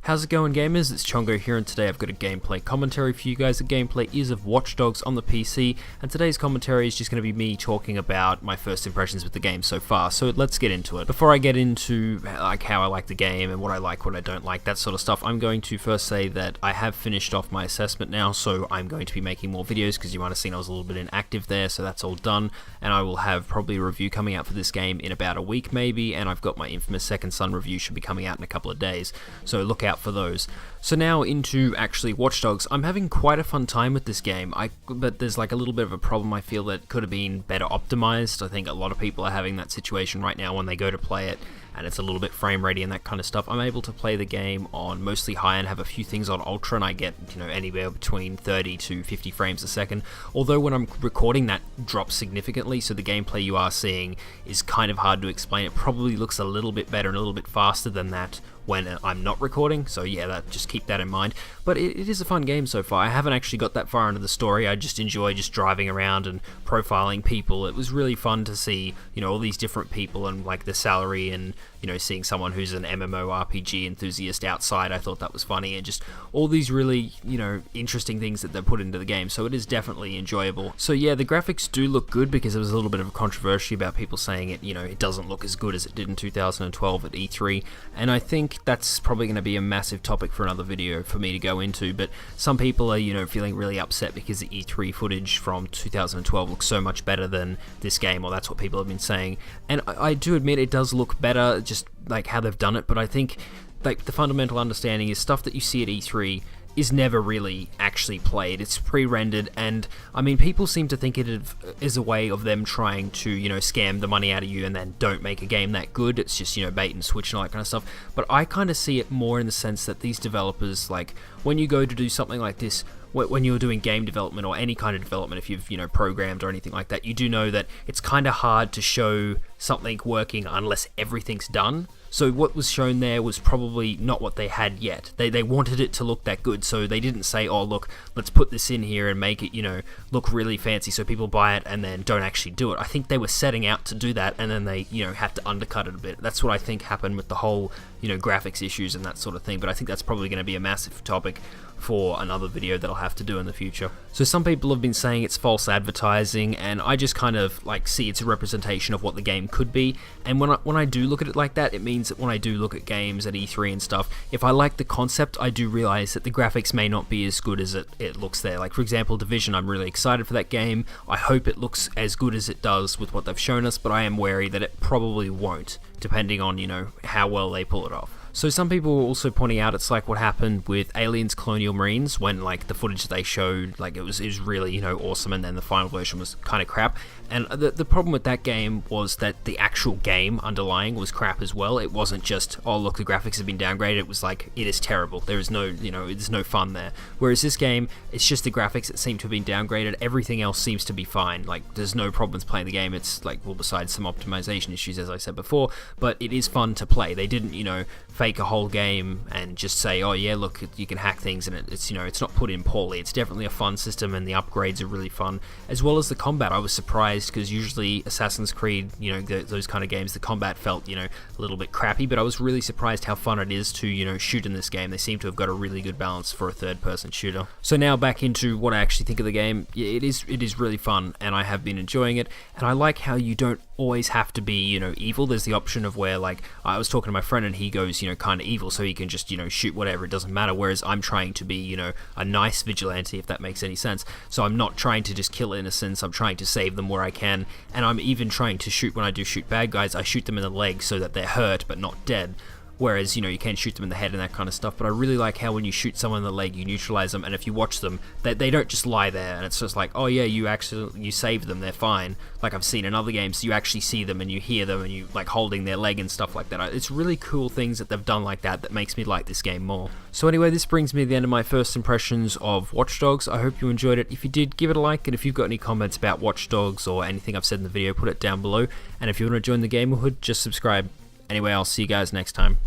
How's it going, gamers? It's Chongo here, and today I've got a gameplay commentary for you guys. The gameplay is of Watch Dogs on the PC, and today's commentary is just going to be me talking about my first impressions with the game so far. So let's get into it. Before I get into like how I like the game and what I like, what I don't like, that sort of stuff, I'm going to first say that I have finished off my assessment now, so I'm going to be making more videos because you might have seen I was a little bit inactive there, so that's all done, and I will have probably a review coming out for this game in about a week maybe, and I've got my infamous Second Son review should be coming out in a couple of days, so look out for those. So now into actually Watch Dogs. I'm having quite a fun time with this game, but there's like a little bit of a problem I feel that could have been better optimized. I think a lot of people are having that situation right now when they go to play it and it's a little bit frame ready and that kind of stuff. I'm able to play the game on mostly high and have a few things on ultra, and I get, you know, anywhere between 30 to 50 frames a second. Although when I'm recording, that drops significantly, so the gameplay you are seeing is kind of hard to explain. It probably looks a little bit better and a little bit faster than that when I'm not recording, so yeah, just keep that in mind. But it is a fun game so far. I haven't actually got that far into the story. I just enjoy just driving around and profiling people. It was really fun to see, you know, all these different people and like the salary, and you know, seeing someone who's an MMORPG enthusiast outside. I thought that was funny, and just all these really, you know, interesting things that they put into the game. So it is definitely enjoyable. So yeah, the graphics do look good because there was a little bit of a controversy about people saying it, you know, it doesn't look as good as it did in 2012 at E3, and I think that's probably going to be a massive topic for another video for me to go into. But some people are, you know, feeling really upset because the E3 footage from 2012 looks so much better than this game, or that's what people have been saying. And I do admit it does look better, just like how they've done it, but I think like the fundamental understanding is stuff that you see at E3 is never really actually played. It's pre-rendered, and I mean, people seem to think it is a way of them trying to, you know, scam the money out of you and then don't make a game that good. It's just, you know, bait and switch and all that kind of stuff. But I kind of see it more in the sense that these developers, like when you go to do something like this, when you're doing game development or any kind of development, if you've, you know, programmed or anything like that, you do know that it's kind of hard to show something working unless everything's done. So what was shown there was probably not what they had yet. They wanted it to look that good, so they didn't say, oh look, let's put this in here and make it, you know, look really fancy so people buy it and then don't actually do it. I think they were setting out to do that, and then they, you know, had to undercut it a bit. That's what I think happened with the whole, you know, graphics issues and that sort of thing, but I think that's probably going to be a massive topic for another video that I'll have to do in the future. So some people have been saying it's false advertising, and I just kind of like see it's a representation of what the game could be. And when I do look at it like that, it means that when I do look at games at E3 and stuff, if I like the concept, I do realize that the graphics may not be as good as it looks there. Like for example, Division, I'm really excited for that game. I hope it looks as good as it does with what they've shown us, but I am wary that it probably won't, depending on, you know, how well they pull it off. So some people were also pointing out it's like what happened with Aliens Colonial Marines, when like the footage they showed, like it was really, you know, awesome, and then the final version was kind of crap. And the problem with that game was that the actual game underlying was crap as well. It wasn't just, oh look, the graphics have been downgraded. It was like, it is terrible. There is no, you know, there's no fun there. Whereas this game, it's just the graphics that seem to have been downgraded. Everything else seems to be fine. Like there's no problems playing the game. It's like, well, besides some optimization issues, as I said before, but it is fun to play. They didn't, you know, fake a whole game and just say, oh yeah, look, you can hack things, and it's, you know, it's not put in poorly. It's definitely a fun system, and the upgrades are really fun, as well as the combat. I was surprised because usually Assassin's Creed, you know, those kind of games, the combat felt, you know, a little bit crappy, but I was really surprised how fun it is to, you know, shoot in this game. They seem to have got a really good balance for a third-person shooter. So now back into what I actually think of the game. Yeah, it is really fun, and I have been enjoying it, and I like how you don't always have to be, you know, evil. There's the option of where, like, I was talking to my friend and he goes, you know, kind of evil, so he can just, you know, shoot whatever, it doesn't matter, whereas I'm trying to be, you know, a nice vigilante, if that makes any sense. So I'm not trying to just kill innocents, I'm trying to save them where I can, and I'm even trying to shoot, when I do shoot bad guys, I shoot them in the leg so that they're hurt but not dead. Whereas, you know, you can shoot them in the head and that kind of stuff, but I really like how when you shoot someone in the leg, you neutralize them, and if you watch them, they don't just lie there, and it's just like, oh yeah, you saved them, they're fine. Like I've seen in other games, you actually see them and you hear them and you like holding their leg and stuff like that. It's really cool things that they've done like that makes me like this game more. So anyway, this brings me to the end of my first impressions of Watch Dogs. I hope you enjoyed it. If you did, give it a like, and if you've got any comments about Watch Dogs or anything I've said in the video, put it down below. And if you want to join the Gamerhood, just subscribe. Anyway, I'll see you guys next time.